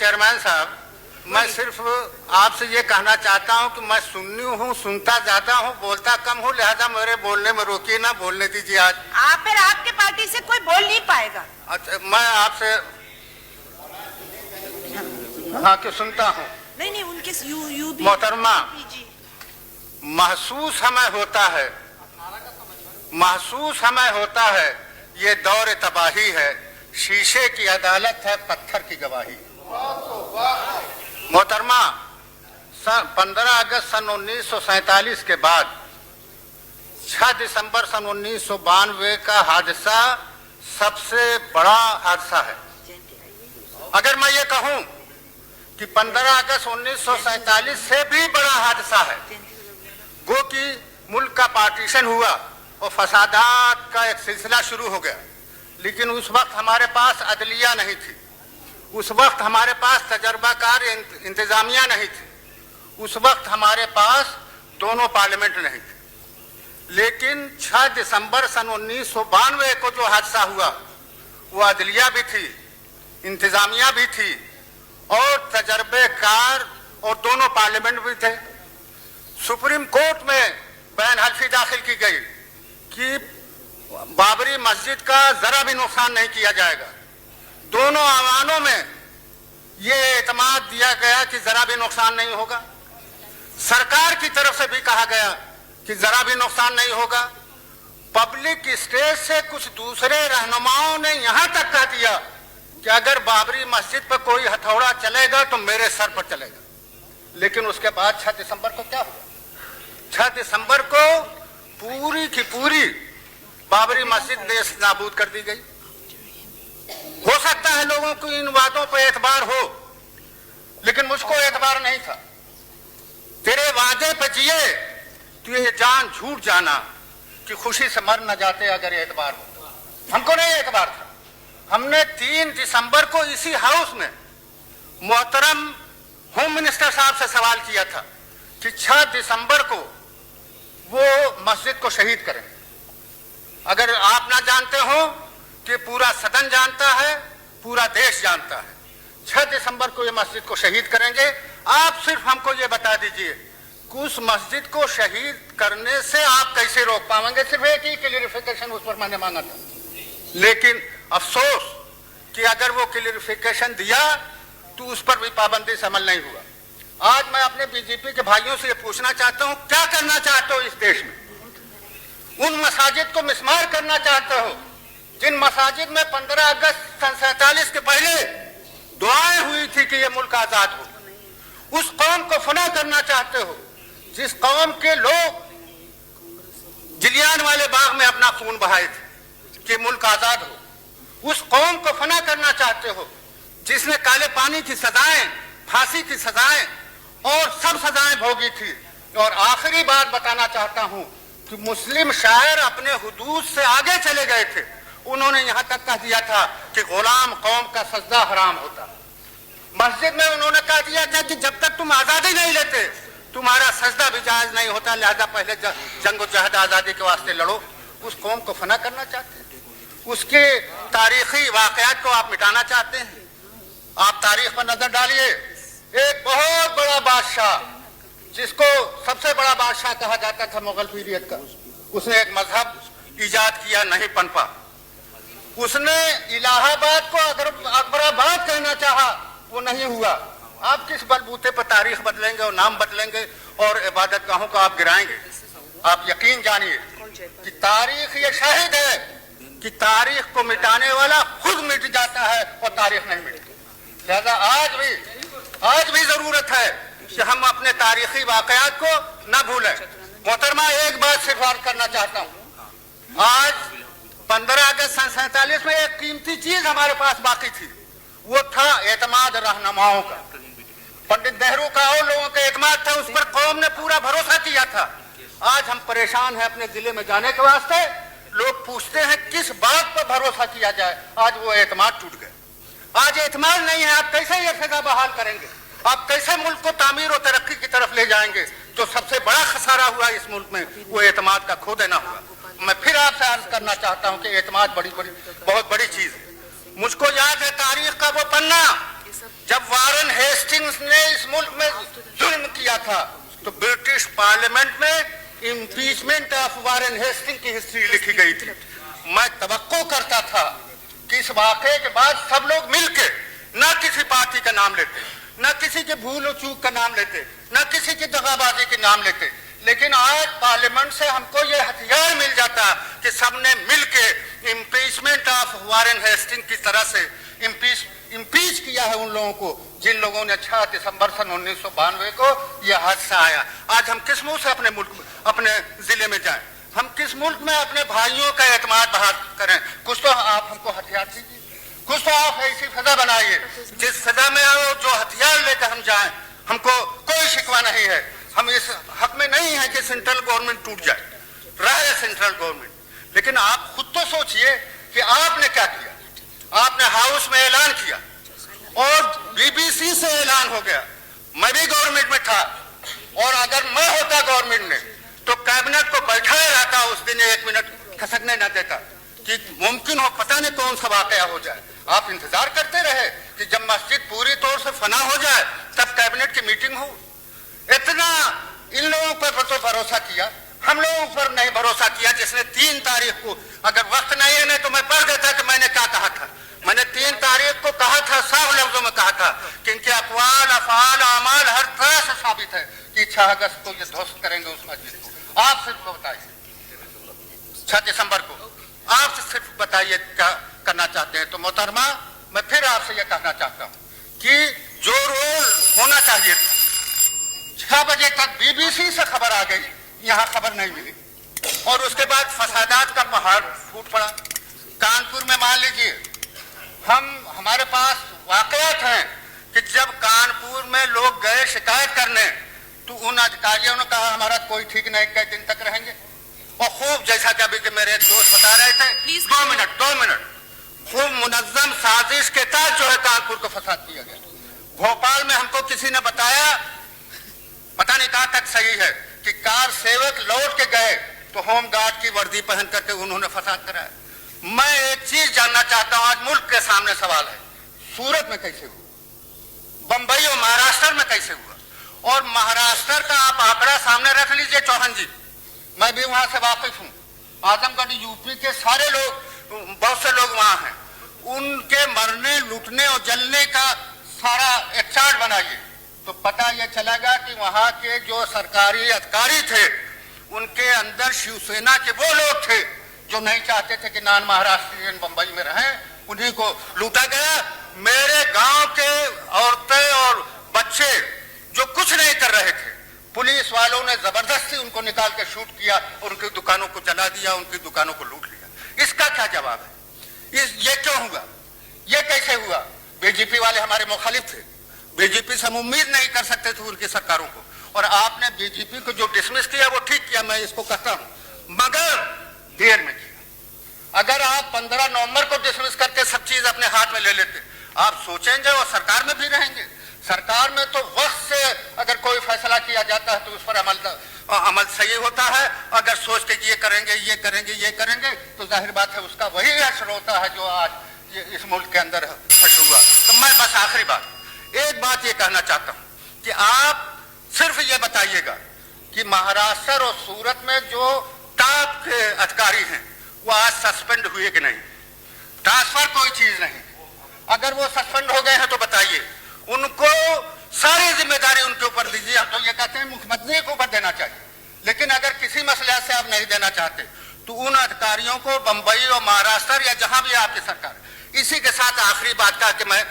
Chairman साहब, मैं सिर्फ आपसे ये कहना चाहता हूँ कि मैं सुन्नी हूँ, सुनता ज्यादा हूँ, बोलता कम हूँ, लिहाजा मेरे बोलने में रोकिए ना, बोलने दीजिए। आज आप फिर आपके पार्टी से कोई बोल नहीं पाएगा। अच्छा, मैं आपसे हाँ कि सुनता हूँ। नहीं, उनके यू भी मोहतरमा, महसूस हमें होता है ये दौर तबाही है, शीशे की अदालत है, पत्थर की गवाही। मोहतरमा, 15 अगस्त सन 1947 के बाद 6 दिसंबर सन 1992 का हादसा सबसे बड़ा हादसा है। अगर मैं ये कहूं कि 15 अगस्त 1947 से भी बड़ा हादसा है, गो कि मुल्क का पार्टीशन हुआ और फसादात का एक सिलसिला शुरू हो गया, लेकिन उस वक्त हमारे पास अदलिया नहीं थी, उस वक्त हमारे पास तजर्बाकार इंतजामिया नहीं थी, उस वक्त हमारे पास दोनों पार्लियामेंट नहीं थे। लेकिन 6 दिसंबर सन 1992 को जो हादसा हुआ, वो अदलिया भी थी, इंतजामिया भी थी और तजर्बेकार और दोनों पार्लियामेंट भी थे। सुप्रीम कोर्ट में बयान हल्फी दाखिल की गई कि बाबरी मस्जिद का जरा भी नुकसान नहीं किया जाएगा। दोनों आवानों में ये एतमाद दिया गया कि जरा भी नुकसान नहीं होगा। सरकार की तरफ से भी कहा गया कि जरा भी नुकसान नहीं होगा। पब्लिक स्टेज से कुछ दूसरे रहनुमाओं ने यहां तक कह दिया कि अगर बाबरी मस्जिद पर कोई हथौड़ा चलेगा तो मेरे सर पर चलेगा। लेकिन उसके बाद 6 दिसंबर को क्या हुआ? 6 दिसंबर को पूरी की पूरी बाबरी मस्जिद नेस्त नाबूद कर दी गई। हो सकता है लोगों को इन बातों पर एतबार हो, लेकिन मुझको एतबार नहीं था। तेरे वादे पर जिए तो ये जान झूठ जाना कि खुशी से मर न जाते अगर एतबार हो। हमको नहीं एतबार था। हमने 3 दिसंबर को इसी हाउस में मोहतरम होम मिनिस्टर साहब से सवाल किया था कि 6 दिसंबर को वो मस्जिद को शहीद करें। अगर आप ना जानते हो कि पूरा सदन जानता है, पूरा देश जानता है, 6 दिसंबर को ये मस्जिद को शहीद करेंगे। आप सिर्फ हमको ये बता दीजिए कि उस मस्जिद को शहीद करने से आप कैसे रोक पाएंगे। सिर्फ एक ही क्लियरिफिकेशन उस पर मैंने मांगा था, लेकिन अफसोस कि अगर वो क्लियरिफिकेशन दिया तो उस पर भी पाबंदी से अमल नहीं हुआ। आज मैं अपने बीजेपी के भाइयों से ये पूछना चाहता हूं, क्या करना चाहते हो इस देश में? उन मसाजिद को मिसमार करना चाहते हो जिन मसाजिद में 15 अगस्त सन 47 के पहले दुआएं हुई थी कि ये मुल्क आजाद हो। उस कौम को फना करना चाहते हो जिस कौम के लोग जिलियान वाले बाग में अपना खून बहाए थे कि मुल्क आजाद हो। उस कौम को फना करना चाहते हो जिसने काले पानी की सजाएं, फांसी की सजाएं और सब सजाएं भोगी थी। और आखिरी बात बताना चाहता हूं कि मुस्लिम शायर अपने हुदूद से आगे चले गए थे। उन्होंने यहां तक कह दिया था कि गुलाम कौम का सजदा हराम होता। मस्जिद में उन्होंने कह दिया था कि जब तक तुम आजादी नहीं लेते तुम्हारा सजदा भी जायज नहीं होता, लिहाजा पहले जंग जहद आजादी के वास्ते लड़ो। उस कौम को फना करना चाहते हैं, उसके तारीखी वाकयात को आप मिटाना चाहते हैं। आप तारीख पर नजर डालिए, एक बहुत बड़ा बादशाह जिसको सबसे बड़ा बादशाह कहा जाता था मुगल पीरियड का, उसने एक मजहब इजाद किया, नहीं पनपा। उसने इलाहाबाद को अकबराबाद कहना चाहा, वो नहीं हुआ। आप किस बलबूते पर तारीख बदलेंगे और नाम बदलेंगे और इबादत गाहों को आप गिराएंगे? आप यकीन जानिए कि तारीख ये शाहिद है कि तारीख को मिटाने वाला खुद मिट जाता है और तारीख नहीं मिटती। लिहाजा आज भी जरूरत है कि हम अपने तारीखी वाकयात को न भूलें। मोहतरमा, एक बात सिर्फ अर्ज करना चाहता हूं, आज 15 अगस्त सन 47 में एक कीमती चीज हमारे पास बाकी थी, वो था एतमाद रहनुमाओं का। पंडित नेहरू का और लोगों का एतमाद था, उस पर कौम ने पूरा भरोसा किया था। आज हम परेशान हैं अपने जिले में जाने के वास्ते। लोग पूछते हैं किस बात पर भरोसा किया जाए। आज वो एतमाद टूट गए। आज एतमाद नहीं है। आप कैसे ये फिजा बहाल करेंगे? आप कैसे मुल्क को तामीर और तरक्की की तरफ ले जाएंगे? जो सबसे बड़ा खसारा हुआ इस मुल्क में वो एतमाद का खो देना हुआ। मैं फिर आपसे अर्ज करना चाहता हूं कि एतमाद बहुत बड़ी चीज है। मुझको याद है तारीख का वो पन्ना जब वार ब्रिटिश ने इस मुल्क में जुल्म किया था, तो ब्रिटिश पार्लियामेंट में इम्पीचमेंट ऑफ वारेन हेस्टिंग की हिस्ट्री लिखी गई थी। मैं तवक्को करता था कि इस वाक़े के बाद सब लोग मिलके न किसी पार्टी का नाम लेते, न किसी के भूल और चूक का नाम लेते, न किसी की दगाबाजी के नाम लेते, लेकिन आज पार्लियामेंट से हमको ये हथियार मिल जाता कि सबने मिलके इम्पीचमेंट ऑफ वारेन हेस्टिंग की तरह से इम्पीच किया है उन लोगों को जिन लोगों ने 6 दिसंबर सन 1992 को यह हादसा आया। आज हम किस मुंह से अपने मुल्क अपने जिले में जाएं? हम किस मुल्क में अपने भाइयों का एतमाद बहाल करें? कुछ तो आप हमको हथियार दीजिए, कुछ तो आप ऐसी सजा बनाइए जिस सजा में आओ जो हथियार लेकर हम जाएं। हमको कोई शिकवा नहीं है, हम इस हक में नहीं है कि सेंट्रल गवर्नमेंट टूट जाए, रहे सेंट्रल गवर्नमेंट। लेकिन आप खुद तो सोचिए कि आपने क्या किया। आपने हाउस में ऐलान किया और बीबीसी से ऐलान हो गया, मैं भी गवर्नमेंट में था, और अगर मैं होता गवर्नमेंट में तो कैबिनेट को बैठाया रहता, उस दिन 1 मिनट खसकने न देता कि मुमकिन हो पता नहीं कौन सा वाकया हो जाए। आप इंतजार करते रहे कि जब मस्जिद पूरी तौर से फना हो जाए तब कैबिनेट की मीटिंग हो। इतना इन लोगों पर तो भरोसा किया, हम लोगों पर नहीं भरोसा किया। जिसने 3 तारीख को, अगर वक्त नहीं है नहीं तो मैं पढ़ देता कि मैंने क्या कहा था। मैंने 3 तारीख को कहा था, साफ लफ्जों में कहा था कि इनके अक़वाल, अफ़आल, अमाल हर तरह से साबित है कि 6 अगस्त को ये ध्वस्त करेंगे उस मस्जिद को। आप सिर्फ बताइए 6 दिसंबर को आप सिर्फ बताइए क्या करना चाहते हैं। तो मोहतरमा, मैं फिर आपसे यह कहना चाहता हूँ कि जो रोल होना चाहिए था, 6 बजे तक बीबीसी से खबर आ गई, यहाँ खबर नहीं मिली, और उसके बाद फसादात का पहाड़ फूट पड़ा। कानपुर में मान लीजिए हमारे पास वाकयात हैं कि जब कानपुर में लोग गए शिकायत करने तो उन अधिकारियों ने कहा हमारा कोई ठीक नहीं, कई दिन तक रहेंगे। और खूब, जैसा कि अभी के मेरे एक दोस्त बता रहे थे, 2 मिनट खूब मुनज्जम साजिश के तहत जो है कानपुर को फसाद किया गया। भोपाल में हमको किसी ने बताया, पता नहीं कहां तक सही है, कि कार सेवक लौट के गए तो होम गार्ड की वर्दी पहन करके उन्होंने फसाद कराया। मैं एक चीज जानना चाहता हूं, आज मुल्क के सामने सवाल है, सूरत में कैसे हुआ, बंबई और महाराष्ट्र में कैसे हुआ? और महाराष्ट्र का आप आंकड़ा सामने रख लीजिए चौहान जी, मैं भी वहां से वाकिफ हूं। आजमगढ़ यूपी के सारे लोग, बहुत से लोग वहां हैं, उनके मरने, लूटने और जलने का सारा एक चार्ट बनाइए तो पता यह चलेगा कि वहां के जो सरकारी अधिकारी थे उनके अंदर शिवसेना के वो लोग थे जो नहीं चाहते थे कि नॉन महाराष्ट्रियन बंबई में रहें, उन्हीं को लूटा गया। मेरे गांव के औरतें और बच्चे जो कुछ नहीं कर रहे थे, पुलिस वालों ने जबरदस्ती उनको निकाल के शूट किया, उनकी दुकानों को जला दिया, उनकी दुकानों को लूट लिया। इसका क्या जवाब है? ये क्यों हुआ? ये कैसे हुआ? बीजेपी वाले हमारे मुखालिफ थे, बीजेपी से हम उम्मीद नहीं कर सकते थे उनकी सरकारों को, और आपने बीजेपी को जो डिसमिस किया वो ठीक किया, मैं इसको कहता हूं, मगर देर में किया। अगर आप 15 नवंबर को डिसमिस करके सब चीज अपने हाथ में ले लेते, आप सोचेंगे और सरकार में भी रहेंगे। सरकार में तो वक्त से अगर कोई फैसला किया जाता है तो उस पर अमल सही होता है। अगर सोच के ये करेंगे ये करेंगे ये करेंगे तो जाहिर बात है उसका वही असर होता है जो आज इस मुल्क के अंदर हुआ। तो मैं बस आखिरी बात, एक बात ये कहना चाहता हूं कि आप सिर्फ ये बताइएगा कि महाराष्ट्र और सूरत में जो टॉप के अधिकारी हैं वो आज सस्पेंड हुए कि नहीं? ट्रांसफर कोई चीज नहीं, अगर वो सस्पेंड हो गए हैं तो बताइए, उनको सारी जिम्मेदारी उनके ऊपर दीजिए। हम तो ये कहते हैं मुख्यमंत्री के ऊपर देना चाहिए, लेकिन अगर किसी मसले से आप नहीं देना चाहते तो उन अधिकारियों को बंबई और महाराष्ट्र या जहां भी आपकी सरकार। इसी के साथ आखिरी बात कहा कि मैं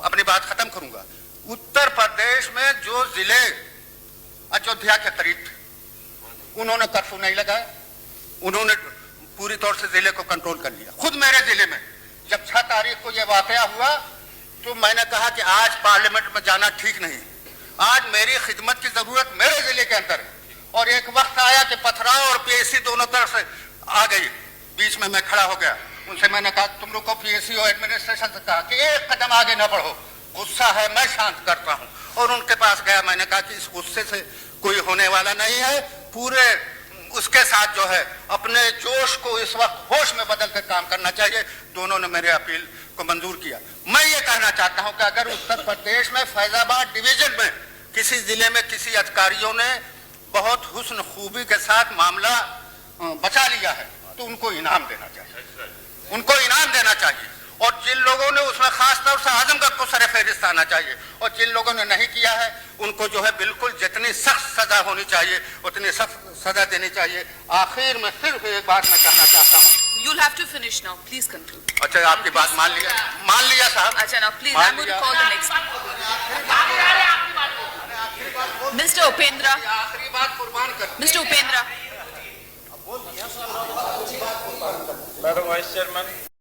अपनी बात खत्म करूंगा। उत्तर प्रदेश में जो जिले अयोध्या के करीब थे उन्होंने कर्फ्यू नहीं लगाया, उन्होंने पूरी तौर से जिले को कंट्रोल कर लिया। खुद मेरे जिले में जब 6 तारीख को यह वाकया हुआ तो मैंने कहा कि आज पार्लियामेंट में जाना ठीक नहीं, आज मेरी खिदमत की जरूरत मेरे जिले के अंदर है। और एक वक्त आया कि पथराव और पीएससी दोनों तरफ से आ गई, बीच में मैं खड़ा हो गया। उनसे मैंने कहा तुम लोग को पीएससी और एडमिनिस्ट्रेशन से कहा कि एक कदम आगे न बढ़ो, गुस्सा है मैं शांत करता हूं। और उनके पास गया, मैंने कहा कि इस गुस्से से कोई होने वाला नहीं है, पूरे उसके साथ जो है अपने जोश को इस वक्त होश में बदल कर काम करना चाहिए। दोनों ने मेरे अपील को मंजूर किया। मैं ये कहना चाहता हूं कि अगर उत्तर प्रदेश में फैजाबाद डिवीजन में किसी जिले में किसी अधिकारियों ने बहुत हुस्न खूबी के साथ मामला बचा लिया है तो उनको इनाम देना चाहिए, उनको इनाम देना चाहिए। और जिन लोगों ने उसमें खास तौर से आजमगढ़ को सर फहरिस्त आना चाहिए, और जिन लोगों ने नहीं किया है उनको जो है बिल्कुल जितनी सख्त सजा होनी चाहिए उतनी सख्त सजा देनी चाहिए। आखिर में सिर्फ एक बात मैं कहना चाहता हूँ। You'll have to finish now. Please conclude. अच्छा, आपकी बात मान लिया साहब। अच्छा, now please, I'm going to call the next. Mr. Upendra. आखिरी बात कुर्बान कर। Mr. Upendra. Madam Vice Chairman.